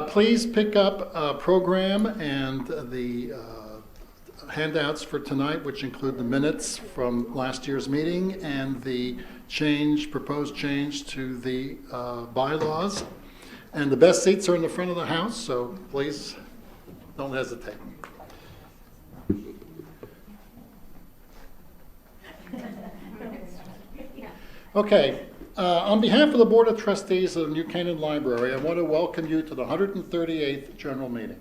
Please pick up a program and the handouts for tonight, which include the minutes from last year's meeting and the proposed change to the bylaws. And the best seats are in the front of the house, so please don't hesitate. Okay, on behalf of the Board of Trustees of the New Canaan Library, I want to welcome you to the 138th General Meeting.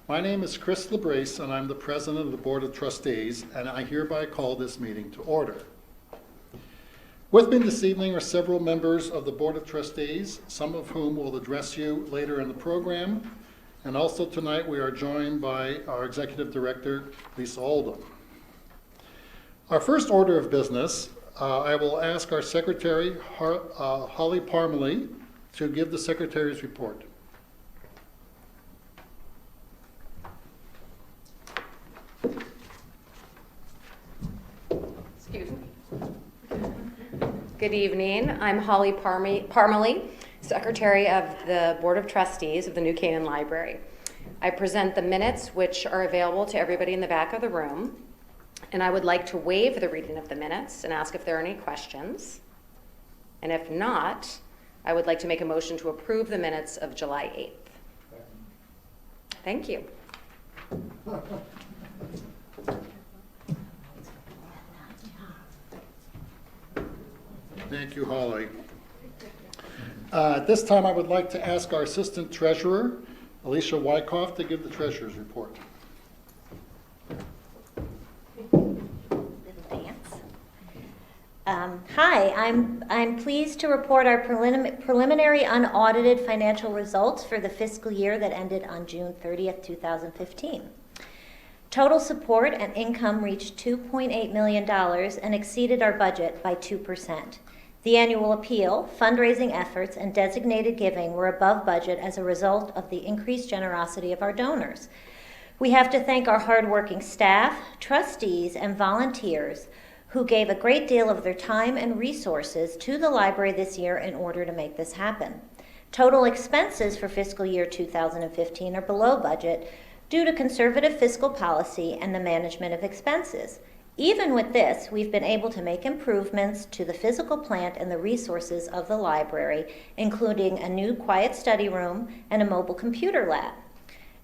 My name is Chris Labrise, and I'm the President of the Board of Trustees, and I hereby call this meeting to order. With me this evening are several members of the Board of Trustees, some of whom will address you later in the program, and also tonight we are joined by our Executive Director, Lisa Oldham. Our first order of business, I will ask our Secretary, Holly Parmalee, to give the Secretary's report. Excuse me. Good evening. I'm Holly Parmalee, Secretary of the Board of Trustees of the New Canaan Library. I present the minutes, which are available to everybody in the back of the room. And I would like to waive the reading of the minutes and ask if there are any questions. And if not, I would like to make a motion to approve the minutes of July 8th. Thank you. Thank you, Holly. At this time, I would like to ask our Assistant Treasurer, Alicia Wyckoff, to give the Treasurer's report. Hi, I'm pleased to report our preliminary unaudited financial results for the fiscal year that ended on June 30th, 2015. Total support and income reached $2.8 million and exceeded our budget by 2%. The annual appeal, fundraising efforts, and designated giving were above budget as a result of the increased generosity of our donors. We have to thank our hardworking staff, trustees, and volunteers who gave a great deal of their time and resources to the library this year in order to make this happen. Total expenses for fiscal year 2015 are below budget due to conservative fiscal policy and the management of expenses. Even with this, we've been able to make improvements to the physical plant and the resources of the library, including a new quiet study room and a mobile computer lab.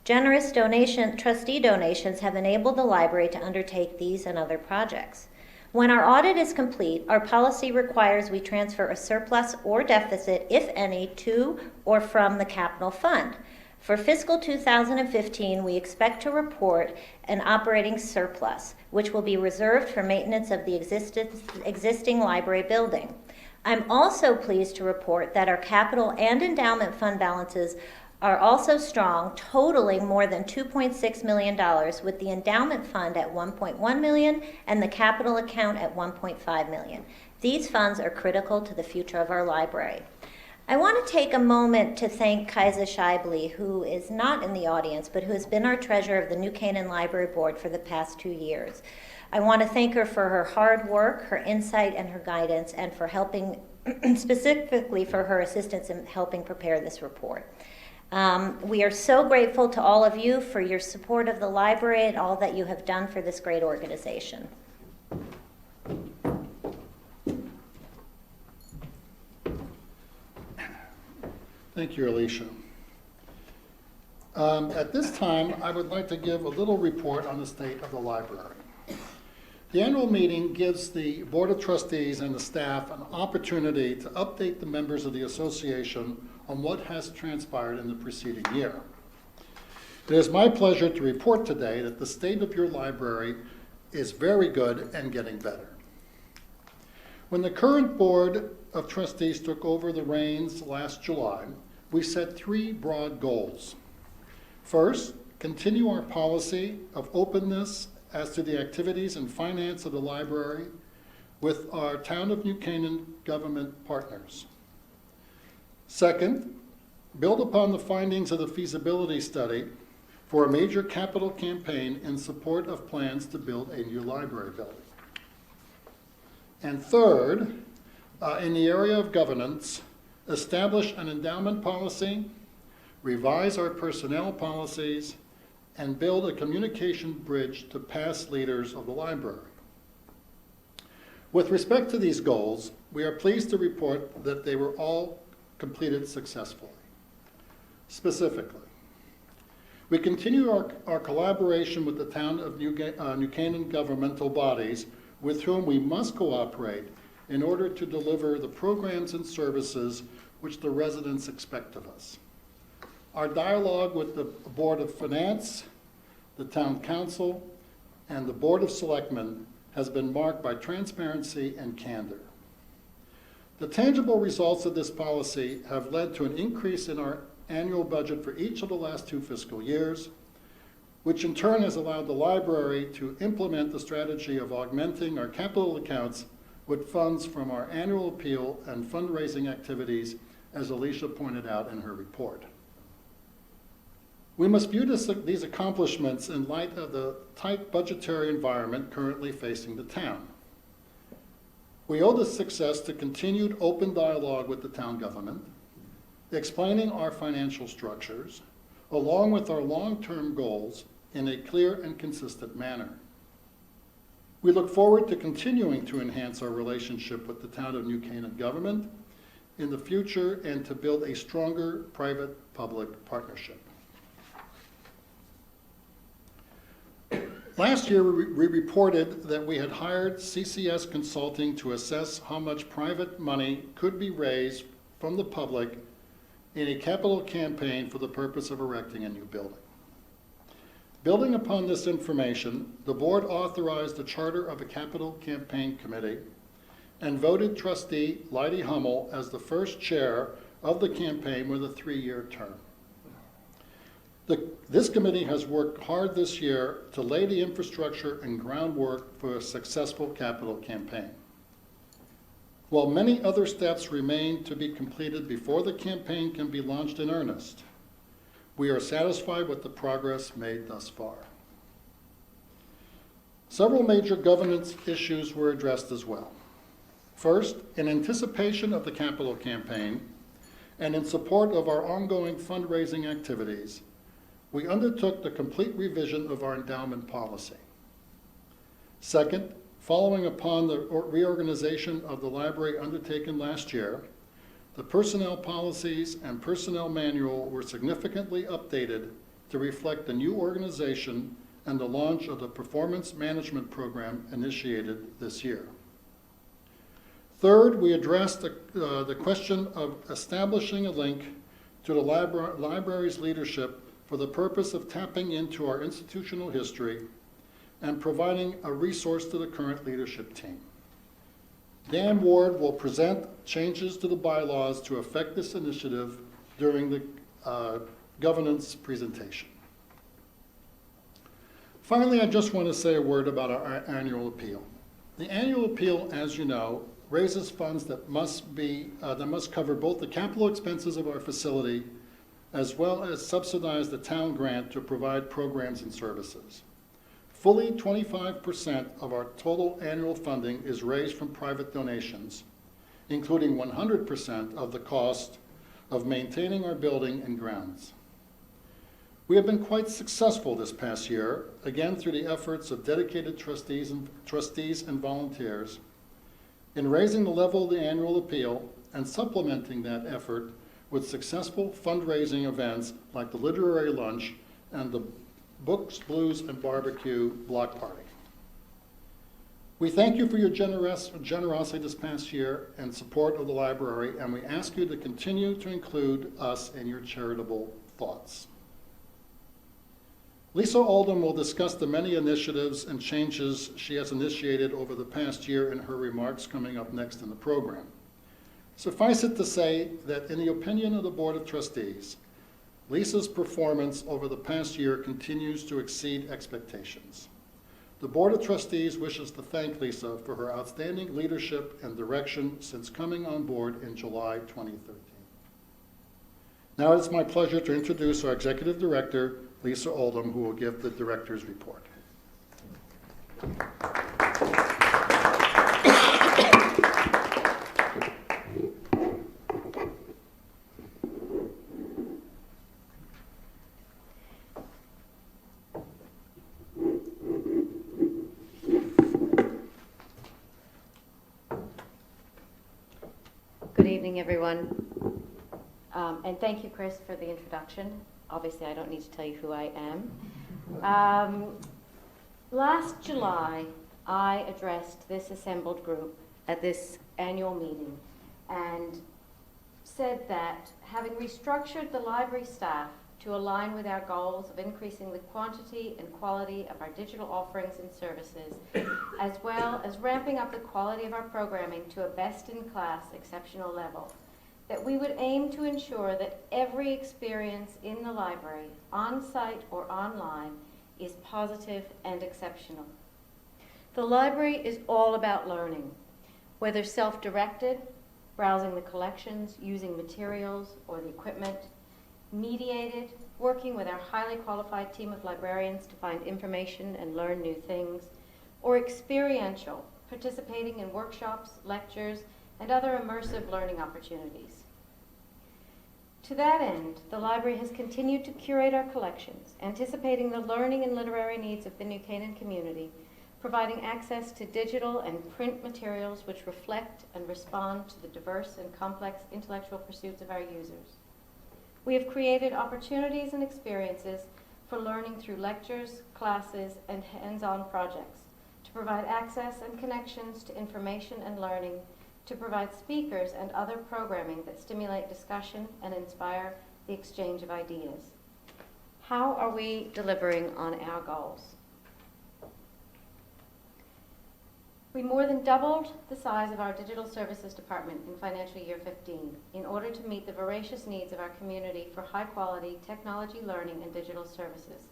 Generous trustee donations have enabled the library to undertake these and other projects. When our audit is complete, our policy requires we transfer a surplus or deficit, if any, to or from the capital fund. For fiscal 2015, we expect to report an operating surplus, which will be reserved for maintenance of the existing library building. I'm also pleased to report that our capital and endowment fund balances are also strong, totaling more than $2.6 million, with the endowment fund at $1.1 million and the capital account at $1.5 million. These funds are critical to the future of our library. I want to take a moment to thank Kaisa Scheibele, who is not in the audience, but who has been our treasurer of the New Canaan Library Board for the past 2 years. I want to thank her for her hard work, her insight, and her guidance, and for helping, specifically for her assistance in helping prepare this report. We are so grateful to all of you for your support of the library and all that you have done for this great organization. Thank you, Alicia. At this time, I would like to give a little report on the state of the library. The annual meeting gives the Board of Trustees and the staff an opportunity to update the members of the association on what has transpired in the preceding year. It is my pleasure to report today that the state of your library is very good and getting better. When the current Board of Trustees took over the reins last July, we set 3 broad goals. First, continue our policy of openness as to the activities and finance of the library with our Town of New Canaan government partners. Second, build upon the findings of the feasibility study for a major capital campaign in support of plans to build a new library building. And third, in the area of governance, establish an endowment policy, revise our personnel policies, and build a communication bridge to past leaders of the library. With respect to these goals, we are pleased to report that they were all completed successfully. Specifically, we continue our collaboration with the town of New Canaan governmental bodies with whom we must cooperate in order to deliver the programs and services which the residents expect of us. Our dialogue with the Board of Finance, the Town Council, and the Board of Selectmen has been marked by transparency and candor. The tangible results of this policy have led to an increase in our annual budget for each of the last 2 fiscal years, which in turn has allowed the library to implement the strategy of augmenting our capital accounts with funds from our annual appeal and fundraising activities, as Alicia pointed out in her report. We must view these accomplishments in light of the tight budgetary environment currently facing the town. We owe this success to continued open dialogue with the town government, explaining our financial structures, along with our long-term goals in a clear and consistent manner. We look forward to continuing to enhance our relationship with the town of New Canaan government in the future and to build a stronger private-public partnership. Last year, we reported that we had hired CCS Consulting to assess how much private money could be raised from the public in a capital campaign for the purpose of erecting a new building. Building upon this information, the board authorized the charter of a capital campaign committee and voted trustee Leidy Hummel as the first chair of the campaign with a 3-year term. This committee has worked hard this year to lay the infrastructure and groundwork for a successful capital campaign. While many other steps remain to be completed before the campaign can be launched in earnest, we are satisfied with the progress made thus far. Several major governance issues were addressed as well. First, in anticipation of the capital campaign and in support of our ongoing fundraising activities, we undertook the complete revision of our endowment policy. Second, following upon the reorganization of the library undertaken last year, the personnel policies and personnel manual were significantly updated to reflect the new organization and the launch of the performance management program initiated this year. Third, we addressed the question of establishing a link to the library's leadership for the purpose of tapping into our institutional history and providing a resource to the current leadership team. Dan Ward will present changes to the bylaws to affect this initiative during the governance presentation. Finally, I just want to say a word about our annual appeal. The annual appeal, as you know, raises funds that must cover both the capital expenses of our facility as well as subsidize the town grant to provide programs and services. Fully 25% of our total annual funding is raised from private donations, including 100% of the cost of maintaining our building and grounds. We have been quite successful this past year, again through the efforts of dedicated trustees and volunteers, in raising the level of the annual appeal and supplementing that effort with successful fundraising events like the Literary Lunch and the Books, Blues, and Barbecue Block Party. We thank you for your generosity this past year and support of the library, and we ask you to continue to include us in your charitable thoughts. Lisa Oldham will discuss the many initiatives and changes she has initiated over the past year in her remarks coming up next in the program. Suffice it to say that in the opinion of the Board of Trustees, Lisa's performance over the past year continues to exceed expectations. The Board of Trustees wishes to thank Lisa for her outstanding leadership and direction since coming on board in July 2013. Now it's my pleasure to introduce our Executive Director, Lisa Oldham, who will give the Director's report. evening, everyone. And thank you, Chris, for the introduction. Obviously, I don't need to tell you who I am. Last July, I addressed this assembled group at this annual meeting and said that having restructured the library staff to align with our goals of increasing the quantity and quality of our digital offerings and services, as well as ramping up the quality of our programming to a best-in-class exceptional level, that we would aim to ensure that every experience in the library, on-site or online, is positive and exceptional. The library is all about learning, whether self-directed, browsing the collections, using materials or the equipment, mediated, working with our highly qualified team of librarians to find information and learn new things, or experiential, participating in workshops, lectures, and other immersive learning opportunities. To that end, the library has continued to curate our collections, anticipating the learning and literary needs of the New Canaan community, providing access to digital and print materials which reflect and respond to the diverse and complex intellectual pursuits of our users. We have created opportunities and experiences for learning through lectures, classes, and hands-on projects, to provide access and connections to information and learning, to provide speakers and other programming that stimulate discussion and inspire the exchange of ideas. How are we delivering on our goals? We more than doubled the size of our digital services department in financial year 15 in order to meet the voracious needs of our community for high-quality technology learning and digital services.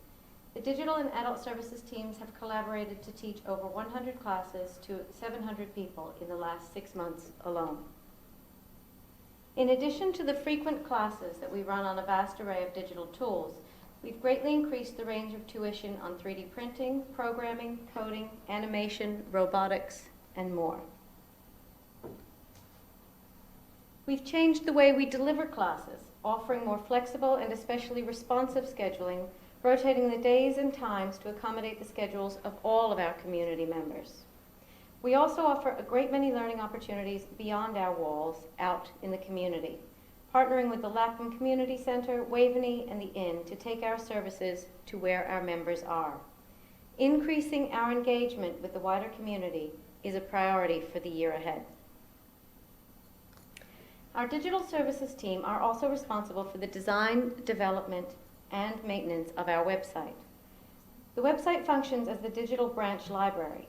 The digital and adult services teams have collaborated to teach over 100 classes to 700 people in the last 6 months alone. In addition to the frequent classes that we run on a vast array of digital tools, we've greatly increased the range of tuition on 3D printing, programming, coding, animation, robotics, and more. We've changed the way we deliver classes, offering more flexible and especially responsive scheduling, rotating the days and times to accommodate the schedules of all of our community members. We also offer a great many learning opportunities beyond our walls, out in the community, partnering with the Lapham Community Center, Waveney, and the Inn to take our services to where our members are. Increasing our engagement with the wider community is a priority for the year ahead. Our digital services team are also responsible for the design, development, and maintenance of our website. The website functions as the digital branch library.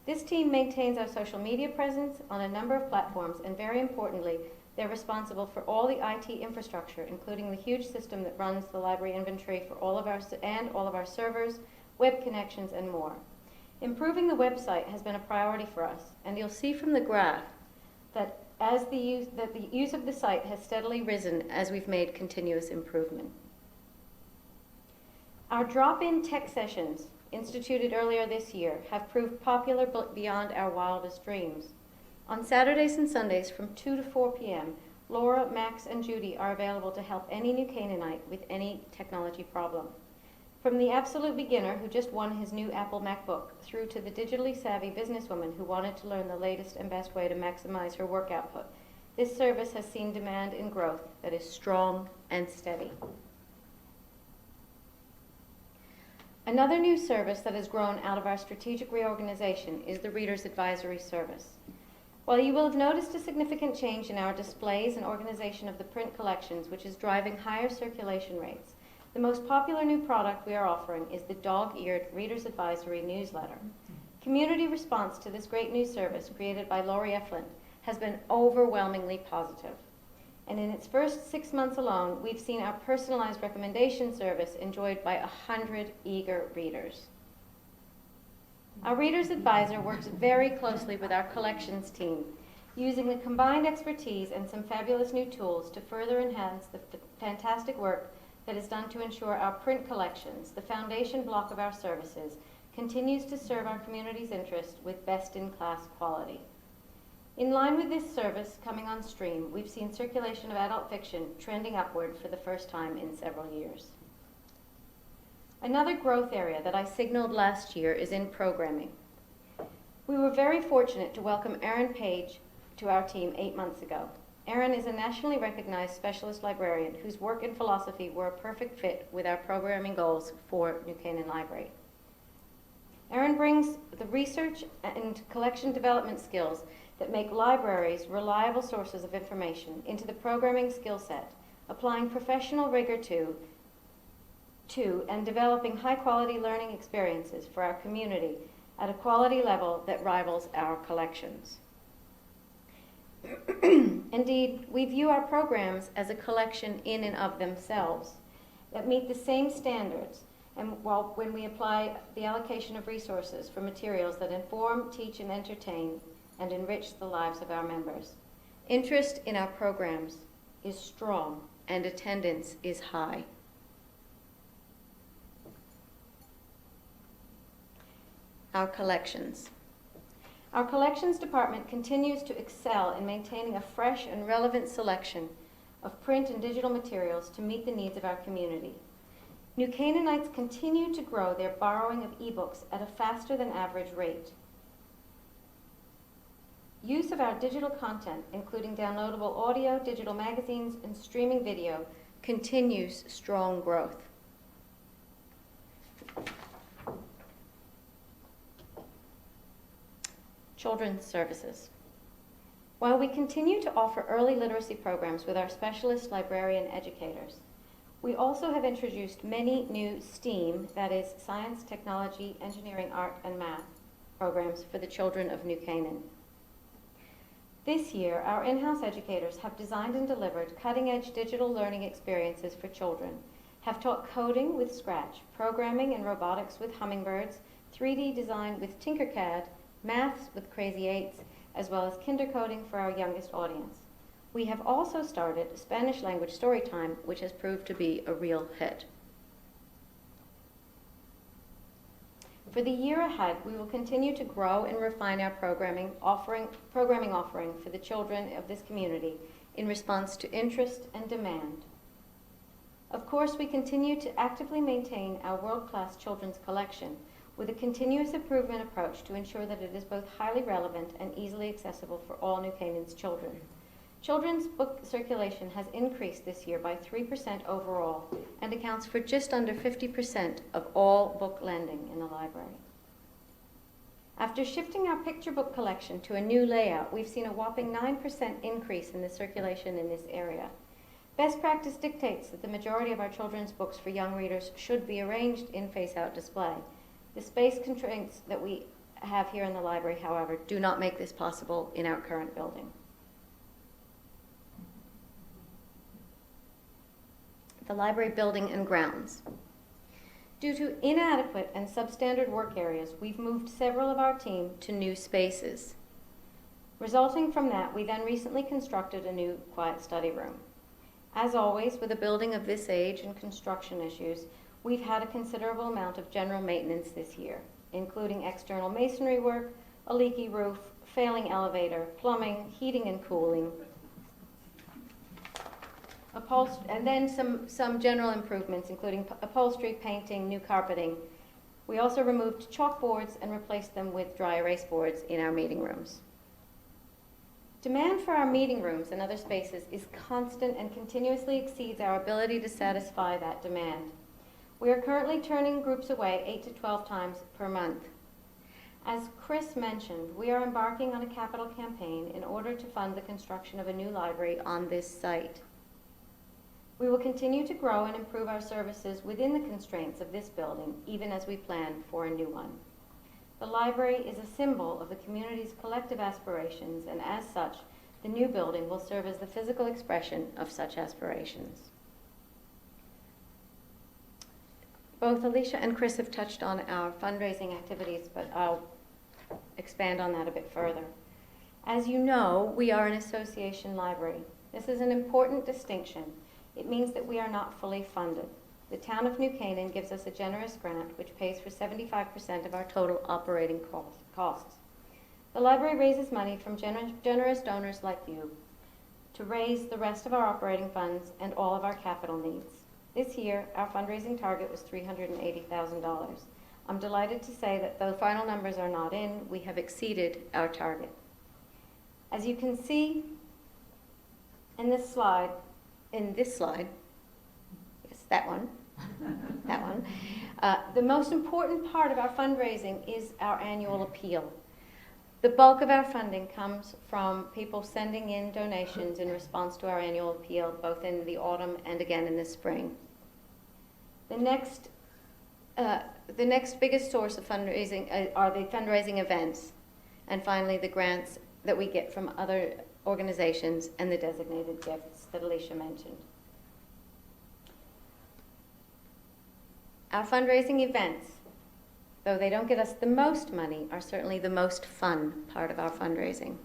This team maintains our social media presence on a number of platforms, and very importantly, they're responsible for all the IT infrastructure, including the huge system that runs the library inventory for all of our servers, web connections, and more. Improving the website has been a priority for us, and you'll see from the graph that the use of the site has steadily risen as we've made continuous improvement. Our drop-in tech sessions, instituted earlier this year, have proved popular beyond our wildest dreams. On Saturdays and Sundays from 2 to 4 p.m., Laura, Max, and Judy are available to help any New Canaanite with any technology problem. From the absolute beginner who just won his new Apple MacBook through to the digitally savvy businesswoman who wanted to learn the latest and best way to maximize her work output, this service has seen demand and growth that is strong and steady. Another new service that has grown out of our strategic reorganization is the Reader's Advisory Service. While you will have noticed a significant change in our displays and organization of the print collections, which is driving higher circulation rates, the most popular new product we are offering is the dog-eared Reader's Advisory newsletter. Community response to this great new service created by Lori Eflin has been overwhelmingly positive. And in its first 6 months alone, we've seen our personalized recommendation service enjoyed by 100 eager readers. Our Reader's Advisor works very closely with our collections team, using the combined expertise and some fabulous new tools to further enhance the fantastic work that is done to ensure our print collections, the foundation block of our services, continues to serve our community's interest with best-in-class quality. In line with this service coming on stream, we've seen circulation of adult fiction trending upward for the first time in several years. Another growth area that I signaled last year is in programming. We were very fortunate to welcome Erin Page to our team 8 months ago. Erin is a nationally recognized specialist librarian whose work and philosophy were a perfect fit with our programming goals for New Canaan Library. Erin brings the research and collection development skills that make libraries reliable sources of information into the programming skill set, applying professional rigor to and developing high-quality learning experiences for our community at a quality level that rivals our collections. Indeed, we view our programs as a collection in and of themselves that meet the same standards, and when we apply the allocation of resources for materials that inform, teach, and entertain and enrich the lives of our members. Interest in our programs is strong and attendance is high. Our collections. Our collections department continues to excel in maintaining a fresh and relevant selection of print and digital materials to meet the needs of our community. New Canaanites continue to grow their borrowing of ebooks at a faster than average rate. Use of our digital content, including downloadable audio, digital magazines, and streaming video, continues strong growth. Children's services. While we continue to offer early literacy programs with our specialist librarian educators, we also have introduced many new STEAM, that is, science, technology, engineering, art, and math, programs for the children of New Canaan. This year, our in-house educators have designed and delivered cutting-edge digital learning experiences for children, have taught coding with Scratch, programming and robotics with Hummingbirds, 3D design with Tinkercad, maths with Crazy Eights, as well as kinder coding for our youngest audience. We have also started Spanish language story time, which has proved to be a real hit. For the year ahead, we will continue to grow and refine our programming offering for the children of this community in response to interest and demand. Of course, we continue to actively maintain our world-class children's collection with a continuous improvement approach to ensure that it is both highly relevant and easily accessible for all New Canaan's children. Children's book circulation has increased this year by 3% overall and accounts for just under 50% of all book lending in the library. After shifting our picture book collection to a new layout, we've seen a whopping 9% increase in the circulation in this area. Best practice dictates that the majority of our children's books for young readers should be arranged in face-out display. The space constraints that we have here in the library, however, do not make this possible in our current building. The library building and grounds. Due to inadequate and substandard work areas, we've moved several of our team to new spaces. Resulting from that, we then recently constructed a new quiet study room. As always, with a building of this age and construction issues, we've had a considerable amount of general maintenance this year, including external masonry work, a leaky roof, failing elevator, plumbing, heating and cooling, and then some general improvements, including upholstery, painting, new carpeting. We also removed chalkboards and replaced them with dry erase boards in our meeting rooms. Demand for our meeting rooms and other spaces is constant and continuously exceeds our ability to satisfy that demand. We are currently turning groups away 8 to 12 times per month. As Chris mentioned, we are embarking on a capital campaign in order to fund the construction of a new library on this site. We will continue to grow and improve our services within the constraints of this building, even as we plan for a new one. The library is a symbol of the community's collective aspirations, and as such, the new building will serve as the physical expression of such aspirations. Both Alicia and Chris have touched on our fundraising activities, but I'll expand on that a bit further. As you know, we are an association library. This is an important distinction. It means that we are not fully funded. The town of New Canaan gives us a generous grant which pays for 75% of our total operating costs. The library raises money from generous donors like you to raise the rest of our operating funds and all of our capital needs. This year, our fundraising target was $380,000. I'm delighted to say that though final numbers are not in, we have exceeded our target. As you can see in this slide, yes, that one, that one, the most important part of our fundraising is our annual appeal. The bulk of our funding comes from people sending in donations in response to our annual appeal, both in the autumn and again in the spring. The next biggest source of fundraising are the fundraising events, and finally the grants that we get from other organizations and the designated gifts that Alicia mentioned. Our fundraising events, though they don't get us the most money, are certainly the most fun part of our fundraising.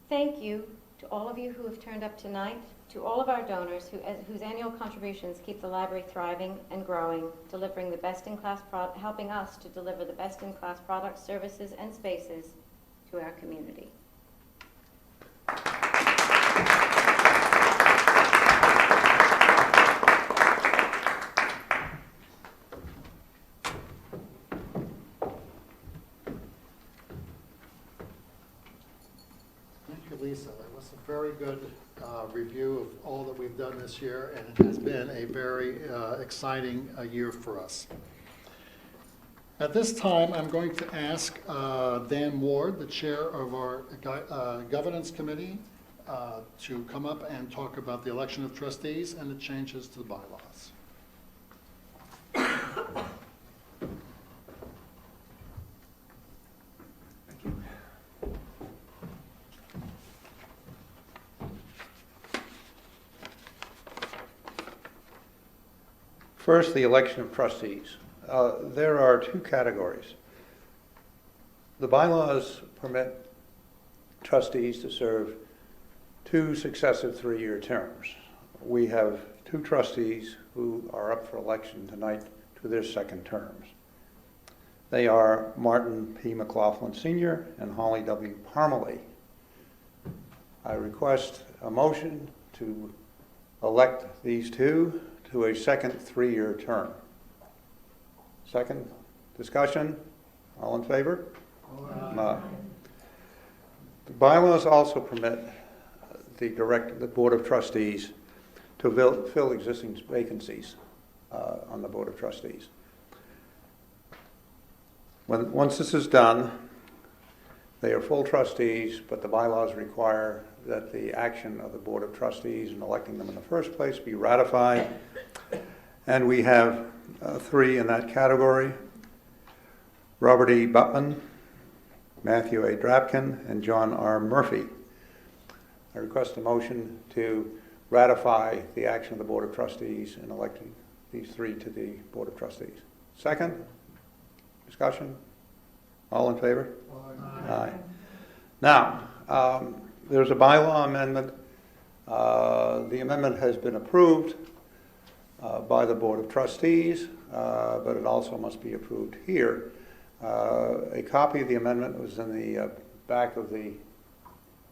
Thank you to all of you who have turned up tonight, to all of our donors whose annual contributions keep the library thriving and growing, helping us to deliver the best-in-class products, services, and spaces to our community. Thank you, Lisa. That was a very good review of all that we've done this year, and it has been a very exciting year for us. At this time, I'm going to ask Dan Ward, the chair of our governance committee, to come up and talk about the election of trustees and the changes to the bylaws. First, the election of trustees. There are two categories. The bylaws permit trustees to serve 2 successive 3-year terms. We have 2 trustees who are up for election tonight to their second terms. They are Martin P. McLaughlin Sr. and Holly W. Parmalee. I request a motion to elect these 2 to a second 3-year term. Second discussion. All in favor? Aye. The bylaws also permit the Board of Trustees to fill existing vacancies on the Board of Trustees. Once this is done, they are full trustees, but the bylaws require that the action of the Board of Trustees in electing them in the first place be ratified. And we have 3 in that category: Robert E. Butman, Matthew A. Drapkin, and John R. Murphy. I request a motion to ratify the action of the Board of Trustees in electing these 3 to the Board of Trustees. Second discussion. All in favor? Aye. Now, there's a bylaw amendment. The amendment has been approved by the Board of Trustees, but it also must be approved here. A copy of the amendment was in the back of the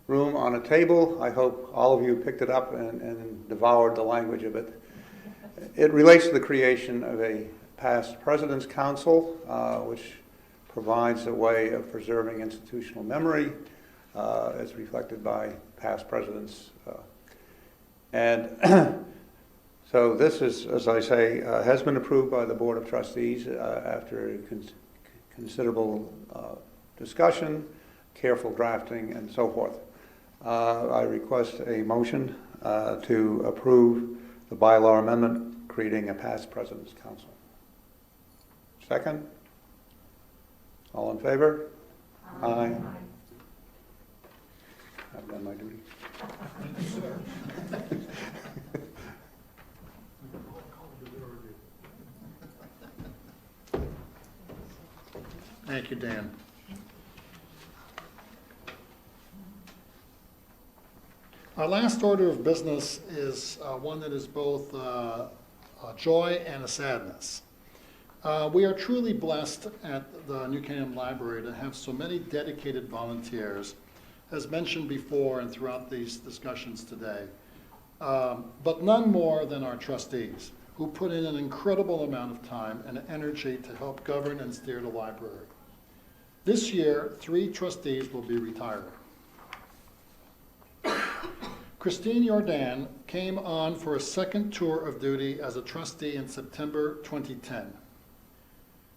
room on a table. I hope all of you picked it up and devoured the language of it. It relates to the creation of a past President's Council, which provides a way of preserving institutional memory as reflected by past presidents. So this is, as I say, has been approved by the Board of Trustees after considerable discussion, careful drafting, and so forth. I request a motion to approve the bylaw amendment creating a past President's Council. Second? All in favor? Aye. I've done my duty. Thank you, Dan. Our last order of business is one that is both a joy and a sadness. We are truly blessed at the New Canaan Library to have so many dedicated volunteers, as mentioned before and throughout these discussions today, but none more than our trustees, who put in an incredible amount of time and energy to help govern and steer the library. This year, 3 trustees will be retiring. Christine Jordan came on for a second tour of duty as a trustee in September 2010.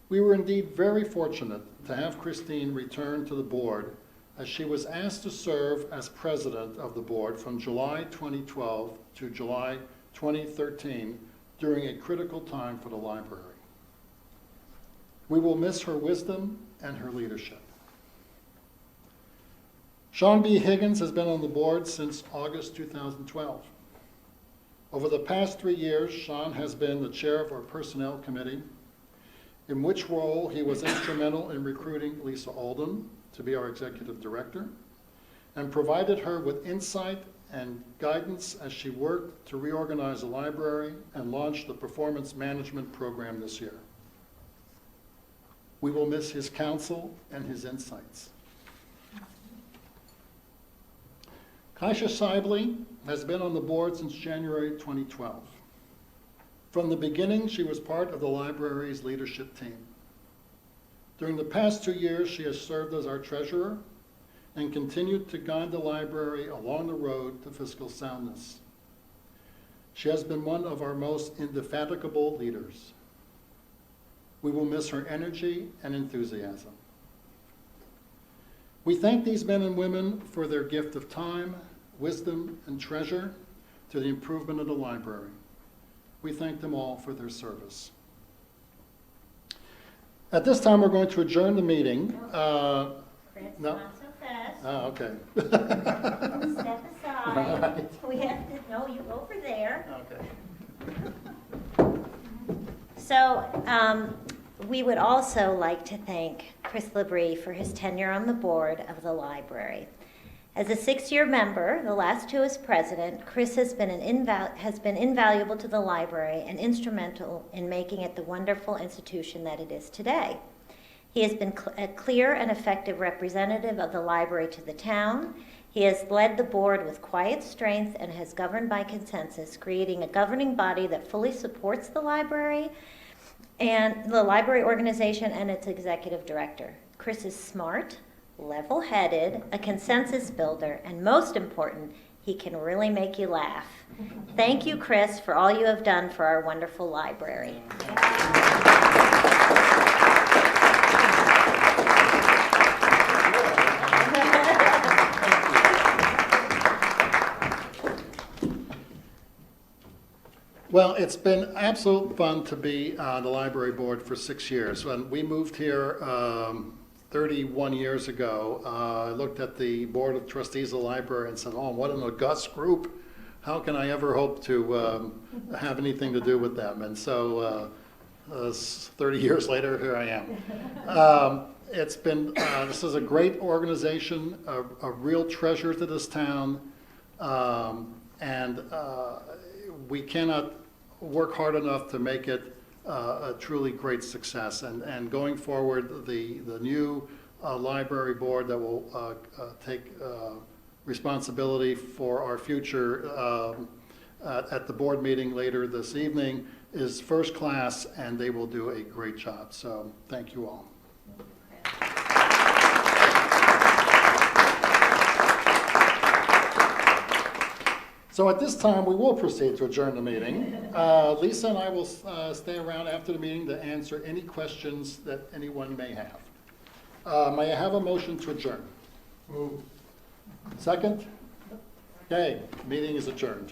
We were indeed very fortunate to have Christine return to the board, as she was asked to serve as president of the board from July 2012 to July 2013 during a critical time for the library. We will miss her wisdom and her leadership. Sean B. Higgins has been on the board since August 2012. Over the past 3 years, Sean has been the chair of our Personnel Committee, in which role he was instrumental in recruiting Lisa Alden to be our executive director, and provided her with insight and guidance as she worked to reorganize the library and launch the performance management program this year. We will miss his counsel and his insights. Kaisha Sibley has been on the board since January 2012. From the beginning, she was part of the library's leadership team. During the past 2 years, she has served as our treasurer and continued to guide the library along the road to fiscal soundness. She has been one of our most indefatigable leaders. We will miss her energy and enthusiasm. We thank these men and women for their gift of time, wisdom, and treasure to the improvement of the library. We thank them all for their service. At this time, we're going to adjourn the meeting. Chris, No. not so fast. Oh, okay. Step aside. All right. We have to, no, you over there. Okay. So, we would also like to thank Chris Labrie for his tenure on the board of the library. As a 6-year member, the last 2 as president, Chris has been invaluable to the library and instrumental in making it the wonderful institution that it is today. He has been a clear and effective representative of the library to the town. He has led the board with quiet strength and has governed by consensus, creating a governing body that fully supports the library and the library organization and its executive director. Chris is smart, level-headed, a consensus builder, and most important, he can really make you laugh. Thank you, Chris, for all you have done for our wonderful library. Well, it's been absolute fun to be on the library board for 6 years. When we moved here 31 years ago, I looked at the board of trustees of the library and said, oh, what an august group. How can I ever hope to have anything to do with them? And so 30 years later, here I am. It's been, this is a great organization, a real treasure to this town, and we cannot work hard enough to make it a truly great success. And going forward, the new library board that will take responsibility for our future at the board meeting later this evening is first class, and they will do a great job. So thank you all. So at this time, we will proceed to adjourn the meeting. Lisa and I will stay around after the meeting to answer any questions that anyone may have. May I have a motion to adjourn? Move. Second? Okay, meeting is adjourned.